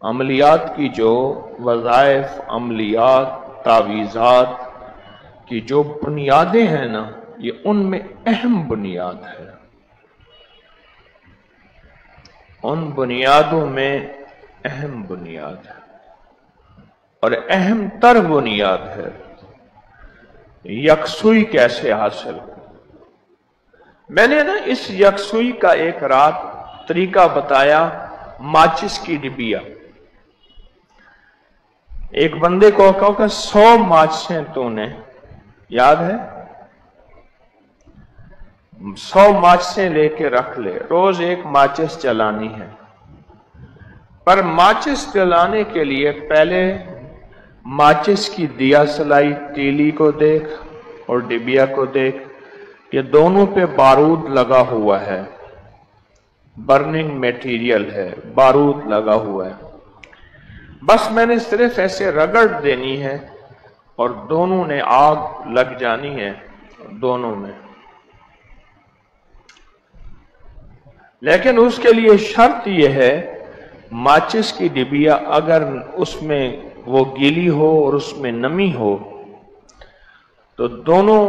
अमलियात की जो वज़ाइफ, अमलियात, तावीज़ात की जो बुनियादें हैं ना, ये उनमें अहम बुनियाद है। उन बुनियादों में अहम बुनियाद है और अहम तर बुनियाद है यकसुई कैसे हासिल हो। मैंने ना इस यकसुई का एक रात तरीका बताया, माचिस की डिबिया। एक बंदे को कहो कि 100 माचिसें तूने, याद है, 100 माचिसें लेके रख ले, रोज एक माचिस जलानी है। पर माचिस जलाने के लिए पहले माचिस की दिया सलाई तीली को देख और डिबिया को देख, ये दोनों पे बारूद लगा हुआ है, बर्निंग मटेरियल है, बारूद लगा हुआ है। बस मैंने सिर्फ ऐसे रगड़ देनी है और दोनों ने आग लग जानी है, दोनों में। लेकिन उसके लिए शर्त यह है, माचिस की डिबिया अगर उसमें वो गीली हो और उसमें नमी हो तो दोनों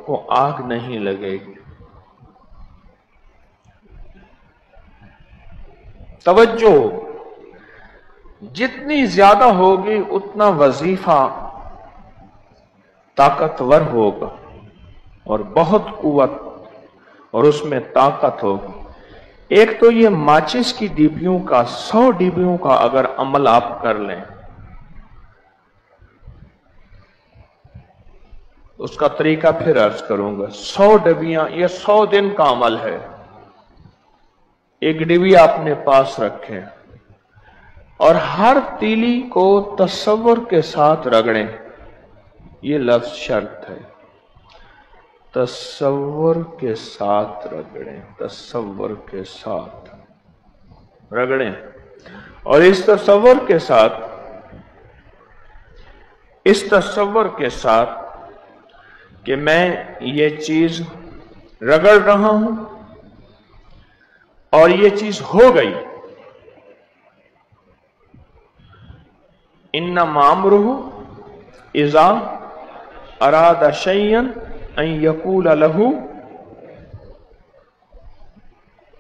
को आग नहीं लगेगी। तवज्जो, जितनी ज्यादा होगी उतना वजीफा ताकतवर होगा और बहुत कुव्वत और उसमें ताकत होगी। एक तो ये माचिस की डिबियों का, 100 डिबियों का अगर अमल आप कर लें, उसका तरीका फिर अर्ज करूंगा। 100 डिबियां, ये 100 दिन का अमल है। एक डिबी अपने पास रखें और हर तीली को तसव्वुर के साथ रगड़ें। ये लफ्ज शर्त है, तसव्वुर के साथ रगड़ें, तसव्वुर के साथ रगड़ें। और इस तसव्वुर के साथ कि मैं ये चीज रगड़ रहा हूं और ये चीज हो गई। इन्नमा अमरुहु इज़ा अरादा शैयन अन यकूल लहू।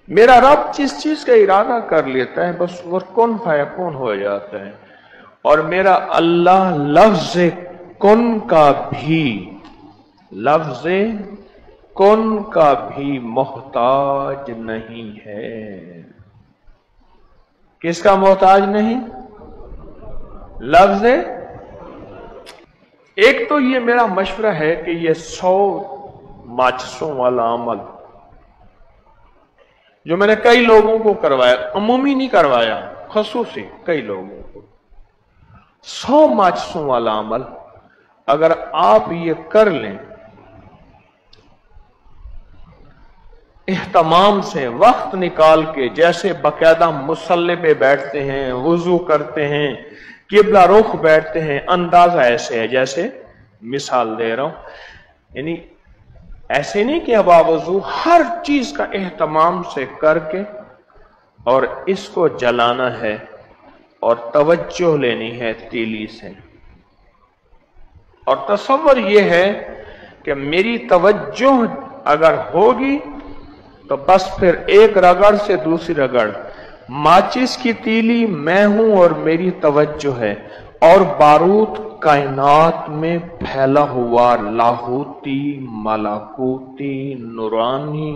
मेरा रब जिस चीज का इरादा कर लेता है बस वो कुन फयकून हो जाता है। और मेरा अल्लाह लफ्ज़ कुन का भी मोहताज नहीं है। किसका मोहताज नहीं? लफ्ज़। एक तो ये मेरा मशवरा है कि ये 100 माचिसों वाला अमल जो मैंने कई लोगों को करवाया, अमूमी नहीं करवाया, खसूसी कई लोगों को, 100 माचिसों वाला अमल अगर आप ये कर लें इह्तमाम से, वक्त निकाल के, जैसे बाकायदा मुसल्ले पे बैठते हैं, वुजू करते हैं, किबला रुख बैठते हैं, अंदाजा ऐसे है जैसे मिसाल दे रहा हूं, यानी ऐसे नहीं कि अब वुजू हर चीज का एहतमाम से करके और इसको जलाना है और तवज्जो लेनी है तीली से। और तसव्वुर यह है कि मेरी तवज्जो अगर होगी तो बस फिर एक रगड़ से दूसरी रगड़, माचिस की तीली मैं हूं और मेरी तवज्जो है, और बारूद कायनात में फैला हुआ लाहूती, मलाकूती, नूरानी,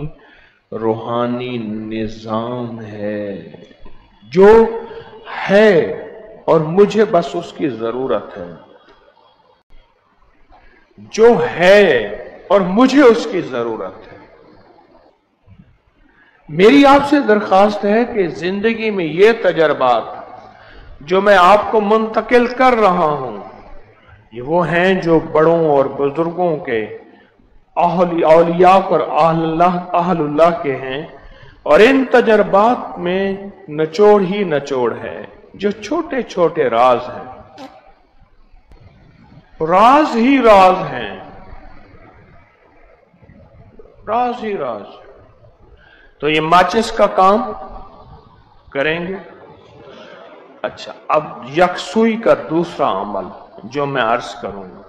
रूहानी निजाम है जो है और मुझे बस उसकी जरूरत है, जो है और मुझे उसकी जरूरत है। मेरी आपसे दरखास्त है कि जिंदगी में ये तजर्बात जो मैं आपको मुंतकिल कर रहा हूं, ये वो हैं जो बड़ों और बुजुर्गों के, औलिया और अहलुल्लाह के हैं। और इन तजर्बात में निचोड़ ही निचोड़ है, जो छोटे छोटे राज हैं, राज ही राज हैं, राज ही राज। तो ये माचिस का काम करेंगे। अच्छा, अब यकसुई का दूसरा अमल जो मैं अर्ज करूंगा,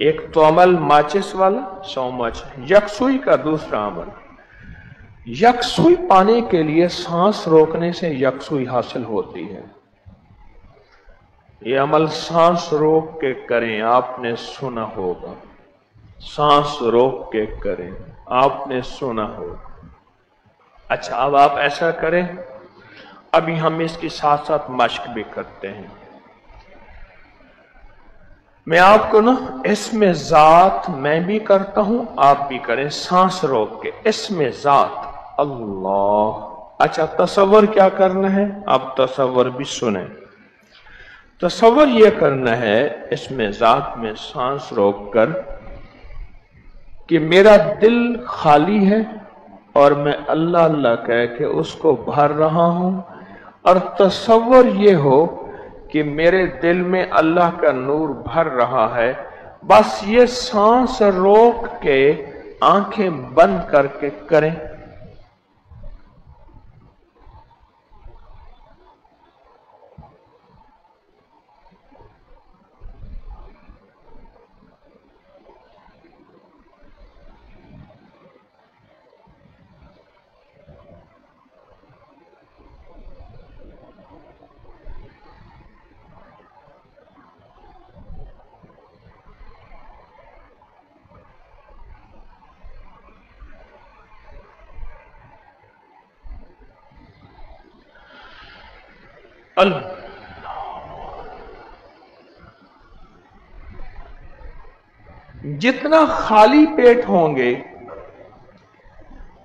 एक तो अमल माचिस वाला, सौ माचिस। यकसुई का दूसरा अमल, यकसुई पाने के लिए सांस रोकने से यकसुई हासिल होती है। ये अमल सांस रोक के करें, आपने सुना होगा। सांस रोक के करें, आपने सुना होगा। अच्छा, अब आप ऐसा करें, अभी हम इसके साथ साथ मश्क भी करते हैं। मैं आपको ना इसमें जात मैं भी करता हूं, आप भी करें, सांस रोक के। इसमें जात अल्लाह। अच्छा, तसव्वुर क्या करना है, आप तसव्वुर भी सुने। तसव्वुर यह करना है, इसमें जात में सांस रोक कर, कि मेरा दिल खाली है और मैं अल्लाह अल्लाह कह के उसको भर रहा हूं, और तसव्वुर ये हो कि मेरे दिल में अल्लाह का नूर भर रहा है। बस ये सांस रोक के आंखें बंद करके करें। जितना खाली पेट होंगे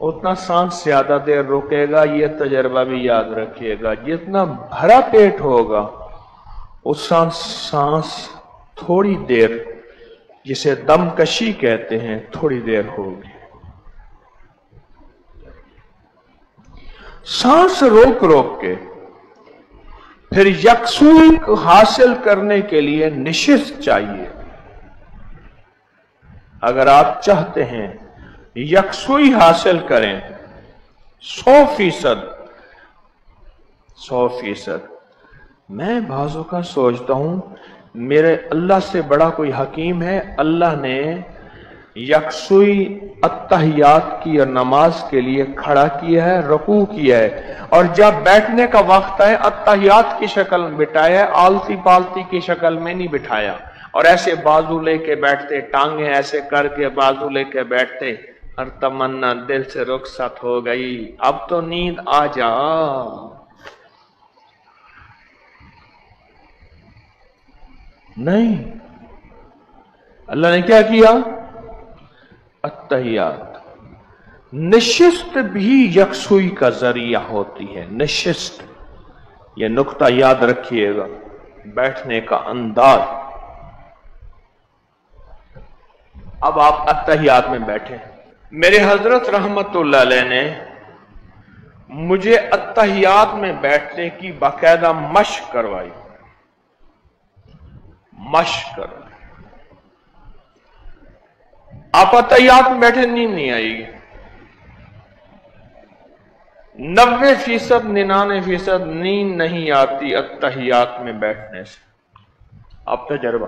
उतना सांस ज्यादा देर रुकेगा, यह तजर्बा भी याद रखिएगा। जितना भरा पेट होगा उतना सांस थोड़ी देर, जिसे दमकशी कहते हैं, थोड़ी देर होगी। सांस रोक रोक के फिर यकसुई हासिल करने के लिए निशिस्त चाहिए। अगर आप चाहते हैं यकसुई हासिल करें 100%, मैं बाजों का सोचता हूं मेरे अल्लाह से बड़ा कोई हकीम है। अल्लाह ने यकसुई अत्तहियात की और नमाज के लिए खड़ा किया है, रुकू किया है, और जब बैठने का वक्त है अत्तहियात की शक्ल में बिठाया है, आलती पालती की शक्ल में नहीं बिठाया। और ऐसे बाजू लेके बैठते, टांगे ऐसे करके बाजू लेके बैठते, हर तमन्ना दिल से रुखसत हो गई, अब तो नींद आ जा। नहीं, अल्लाह ने क्या किया, अत्तहियात। निशिस्त भी यकसुई का जरिया होती है, निशिस्त, यह नुक्ता याद रखिएगा, बैठने का अंदाज। अब आप अत्तहियात में बैठे। मेरे हजरत रहमतुल्लाह अलैह ने मुझे अत्तहियात में बैठने की बाकायदा मश्क करवाई, मश्क करवाई। आप अत्तहियात में बैठे, नींद नहीं आएगी। 90%, 99% नींद नहीं आती अत्तहियात में बैठने से। आप तजर्बा,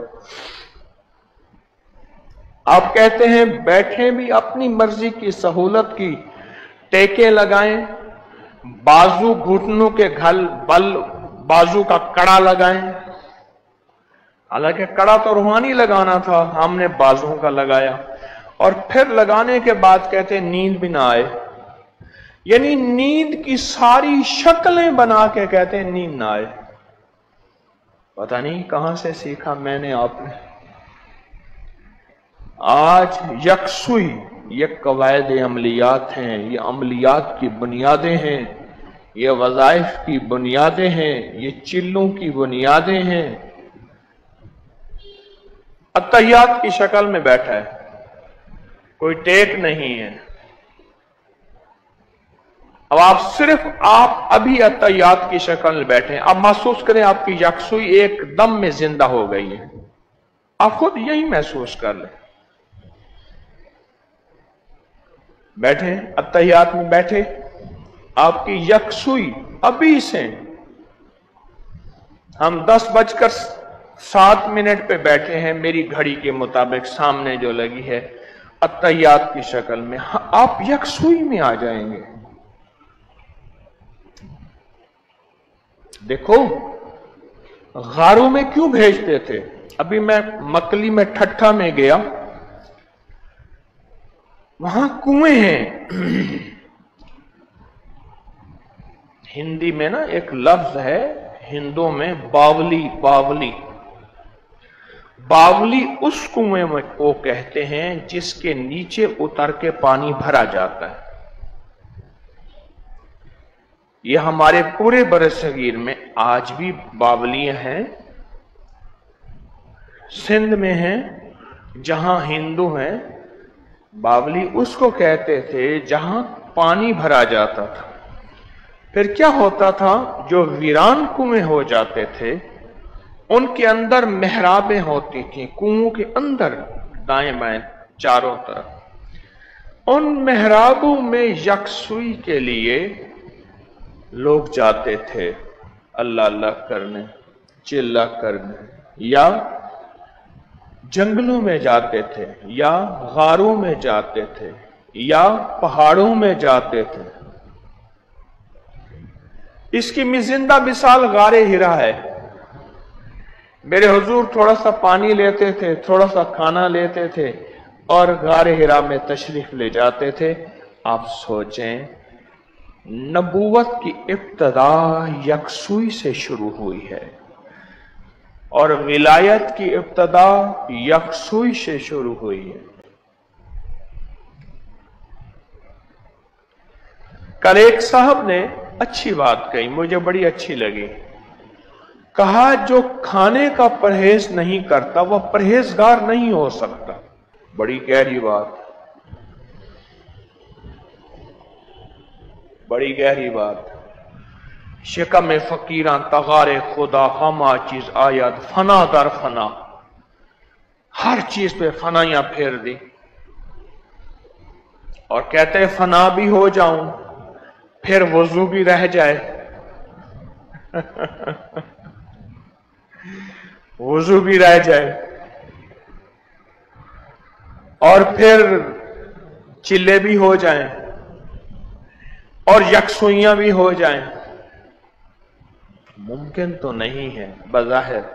आप कहते हैं बैठे भी अपनी मर्जी की सहूलत की, टेके लगाएं, बाजू घुटनों के बल बाजू का कड़ा लगाएं। हालांकि कड़ा तो रूहानी लगाना था, हमने बाजुओं का लगाया, और फिर लगाने के बाद कहते नींद भी ना आए, यानी नींद की सारी शक्लें बना के कहते हैं नींद ना आए। पता नहीं कहां से सीखा मैंने, आपने। आज यकसुई ये कवायद अमलियात हैं, ये अमलियात की बुनियादें हैं, ये वज़ाइफ की बुनियादें हैं, ये चिल्लों की बुनियादें हैं। अत्तहियात की शक्ल में बैठा है, कोई टेक नहीं है। अब आप अभी अत्तहियात की शक्ल में बैठे, अब महसूस करें आपकी यकसुई एकदम में जिंदा हो गई है। आप खुद यही महसूस कर लें। बैठे, अत्तहियात में बैठे, आपकी यकसुई अभी से हम 10:07 पे बैठे हैं, मेरी घड़ी के मुताबिक सामने जो लगी है अत्तहियात की शक्ल में। आप यकसुई में आ जाएंगे। देखो गारों में क्यों भेजते थे? अभी मैं मकली में ठट्ठा में गया, वहां कुएं हैं। हिंदी में ना एक लफ्ज है हिंदू में, बावली। बावली बावली उस कुएं को कहते हैं जिसके नीचे उतर के पानी भरा जाता है। यह हमारे पूरे बरसगीर में आज भी बावलियां हैं। सिंध में हैं, जहां हिंदू हैं। बावली उसको कहते थे जहां पानी भरा जाता था। फिर क्या होता था, जो वीरान कुएं हो जाते थे उनके अंदर मेहराबें होती थी, कुओं के अंदर दाएं बाएं चारों तरफ। उन मेहराबों में यकसुई के लिए लोग जाते थे, अल्लाह अल्लाह करने, चिल्ला करने, या जंगलों में जाते थे, या गारों में जाते थे, या पहाड़ों में जाते थे। इसकी जिंदा मिसाल गारे हिरा है। मेरे हुजूर थोड़ा सा पानी लेते थे, थोड़ा सा खाना लेते थे और गारे हिरा में तशरीफ ले जाते थे। आप सोचें, नबूवत की इब्तदा यकसुई से शुरू हुई है और विलायत की इब्तदा यकसुई से शुरू हुई है। कल एक साहब ने अच्छी बात कही, मुझे बड़ी अच्छी लगी। कहा जो खाने का परहेज नहीं करता वह परहेजगार नहीं हो सकता। बड़ी गहरी बात, बड़ी गहरी बात। शिकम फकीरां तगारे खुदा खमा चीज आयत फना दर फना, हर चीज पे फनाइयां फेर दी और कहते फना भी हो जाऊं फिर वजू भी रह जाए। वजू भी रह जाए और फिर चिल्ले भी हो जाएं और यकसुइयां भी हो जाएं। मुमकिन तो नहीं है बज़ाहिर।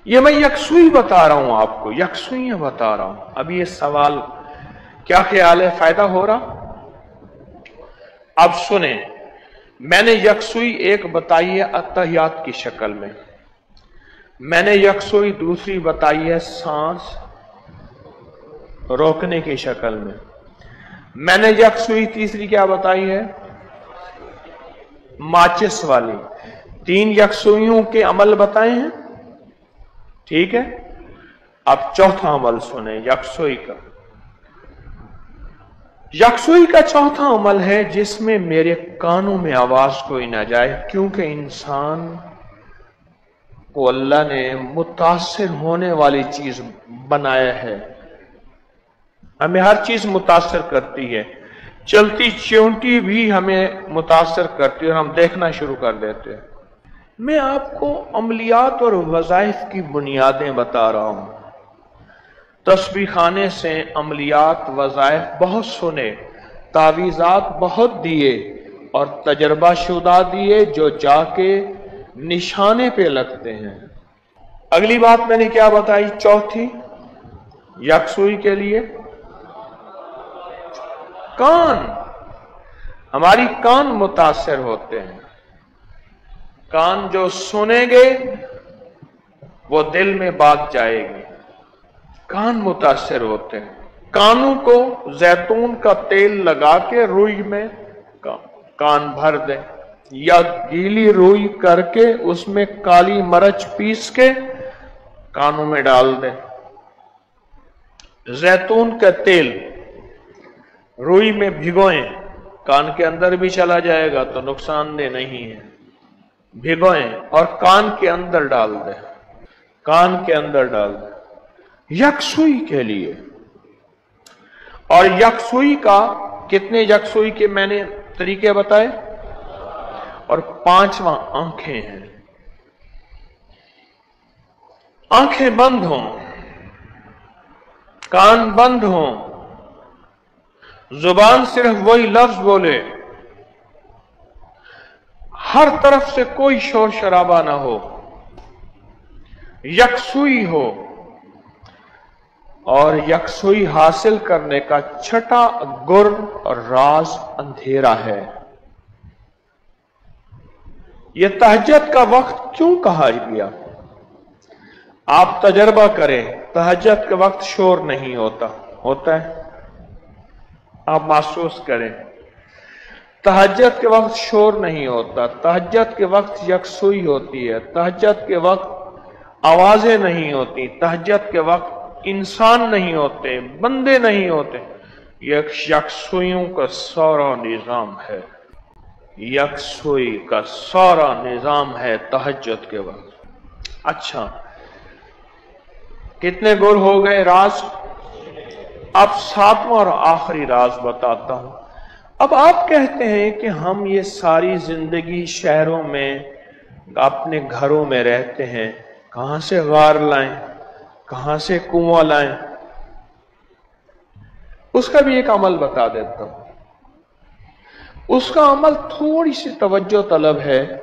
ये मैं यकसुई बता रहा हूं आपको, यकसुइयां बता रहा हूं। अब ये सवाल क्या ख्याल है, फायदा हो रहा? अब सुने, मैंने यकसुई एक बताई है अत्तहियात की शक्ल में, मैंने यकसुई दूसरी बताई है सांस रोकने की शक्ल में, मैंने यकसुई तीसरी क्या बताई है, माचिस वाली। 3 यकसुइयों के अमल बताए हैं, ठीक है। अब चौथा अमल सुने यकसुई का। यकसुई का चौथा अमल है जिसमें मेरे कानों में आवाज कोई ना जाए, क्योंकि इंसान को अल्लाह ने मुतासिर होने वाली चीज बनाया है। हमें हर चीज मुतासिर करती है, चलती चींटी भी हमें मुतासिर करती है और हम देखना शुरू कर देते हैं। मैं आपको अमलियात और वज़ाइफ की बुनियादें बता रहा हूं। तस्बीह खाने से अमलियात वज़ाइफ बहुत सुने, तावीज़ात बहुत दिए और तजर्बा शुदा दिए जो जाके निशाने पे लगते हैं। अगली बात मैंने क्या बताई, चौथी यकसुई के लिए कान। हमारी कान मुतासिर होते हैं। कान जो सुनेंगे वो दिल में बात जाएगी। कान मुतासिर होते हैं। कानों को जैतून का तेल लगा के रुई में कान भर दें, या गीली रुई करके उसमें काली मिर्च पीस के कानों में डाल दें। जैतून का तेल रुई में भिगोएं, कान के अंदर भी चला जाएगा तो नुकसानदेह नहीं है। भिगोएं और कान के अंदर डाल दें, कान के अंदर डाल दें, यकसुई के लिए। और यकसुई का कितने यकसुई के मैंने तरीके बताए, और 5वां आंखें हैं। आंखें बंद हों, कान बंद हों, जुबान सिर्फ वही लफ्ज बोले, हर तरफ से कोई शोर शराबा ना हो, यकसुई हो, और यकसुई हासिल करने का छठा गुर और राज अंधेरा है। यह तहज्जुद का वक्त क्यों कहा गया? आप तजर्बा करें, तहज्जुद के वक्त शोर नहीं होता, होता है? आप महसूस करें, तहज्जुद के वक्त शोर नहीं होता, तहज्जुद के वक्त यकसुई होती है, तहज्जुद के वक्त आवाजें नहीं होती, तहज्जुद के वक्त इंसान नहीं होते, बंदे नहीं होते। यकसुइयों का सारा निजाम है, यकसुई का सारा निजाम है तहज्जुद के वक्त। अच्छा, कितने गुर हो गए राज? अब सातवां और आखिरी राज बताता हूं। अब आप कहते हैं कि हम ये सारी जिंदगी शहरों में, अपने घरों में रहते हैं, कहां से गार लाएं, कहां से कुआं लाएं? उसका भी एक अमल बता देता हूं। उसका अमल थोड़ी सी तवज्जो तलब है,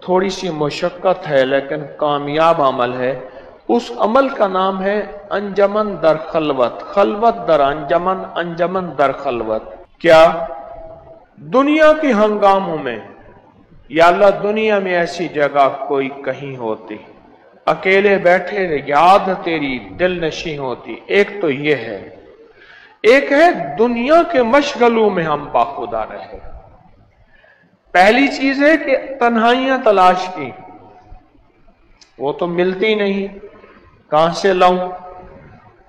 थोड़ी सी मुशक्कत है, लेकिन कामयाब अमल है। उस अमल का नाम है अंजमन दर खलवत, खलवत दर अंजमन, अंजमन दर खलवत। क्या दुनिया के हंगामों में, या अल्लाह दुनिया में ऐसी जगह कोई कहीं होती, अकेले बैठे याद तेरी दिल नशी होती? एक तो ये है, एक है दुनिया के मशगलों में हम बाखुदा रहे। पहली चीज है कि तन्हाइयां तलाश की, वो तो मिलती नहीं, कहां से लाऊं?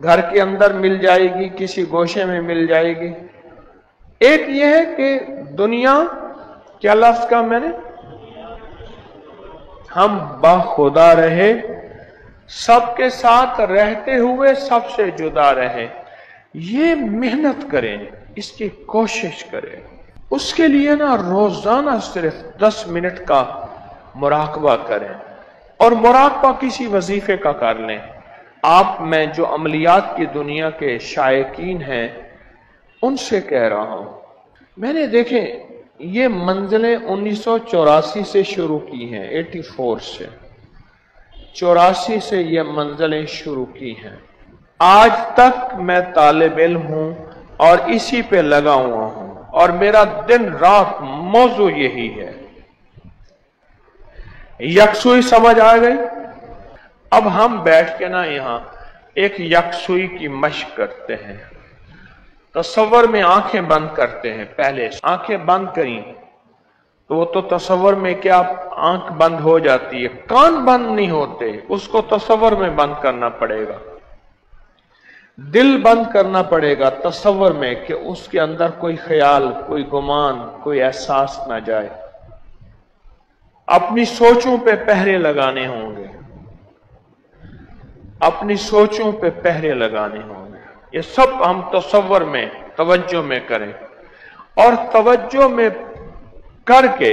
घर के अंदर मिल जाएगी, किसी गोशे में मिल जाएगी। एक ये है कि दुनिया, क्या लफ्ज का मैंने, हम बाखुदा रहे, सबके साथ रहते हुए सबसे जुदा रहे। ये मेहनत करें, इसकी कोशिश करें। उसके लिए ना रोजाना सिर्फ 10 मिनट का मुराकबा करें, और मुराकबा किसी वजीफे का कर लें। आप में जो अमलियात की दुनिया के शायकीन हैं, उनसे कह रहा हूं, मैंने देखें ये मंजिलें 1984 से शुरू की हैं, 84 से, 84 से ये मंजिलें शुरू की हैं। आज तक मैं तालिब इल्म हूं और इसी पे लगा हुआ हूं, और मेरा दिन रात मौजू यही है। यकसुई समझ आ गई? अब हम बैठ के ना यहां एक यकसुई की मशक करते हैं। तसव्वुर में आंखें बंद करते हैं। पहले आंखें बंद करी तो वो तो तसव्वुर में क्या आंख बंद हो जाती है, कान बंद नहीं होते, उसको तसव्वुर में बंद करना पड़ेगा। दिल बंद करना पड़ेगा तसव्वुर में कि उसके अंदर कोई ख्याल, कोई गुमान, कोई एहसास ना जाए। अपनी सोचों पे पहरे लगाने होंगे, अपनी सोचों पे पहरे लगाने होंगे। ये सब हम तसव्वुर में, तवज्जो में करें, और तवज्जो में करके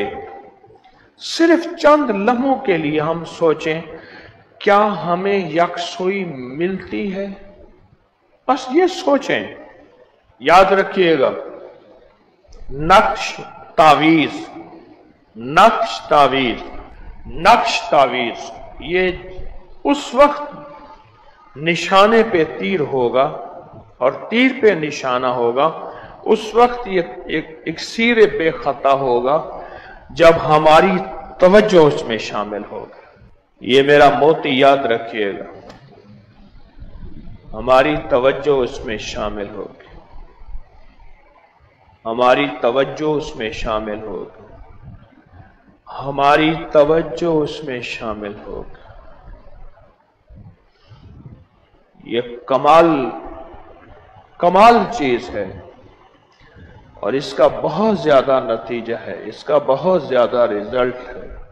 सिर्फ चंद लम्हों के लिए हम सोचें, क्या हमें यकसुई मिलती है? बस ये सोचें। याद रखिएगा, नक्श तावीज, नक्श तावीज, नक्श तावीज, ये उस वक्त निशाने पे तीर होगा और तीर पे निशाना होगा, उस वक्त ये एक इक्सीर बेखता होगा जब हमारी तवज्जो उसमें शामिल होगी। ये मेरा मोती याद रखिएगा, हमारी तवज्जो उसमें शामिल होगी, हमारी तवज्जो उसमें शामिल होगी, हमारी तवज्जो उसमें शामिल होगी। ये कमाल चीज है, और इसका बहुत ज्यादा नतीजा है, इसका बहुत ज्यादा रिजल्ट है।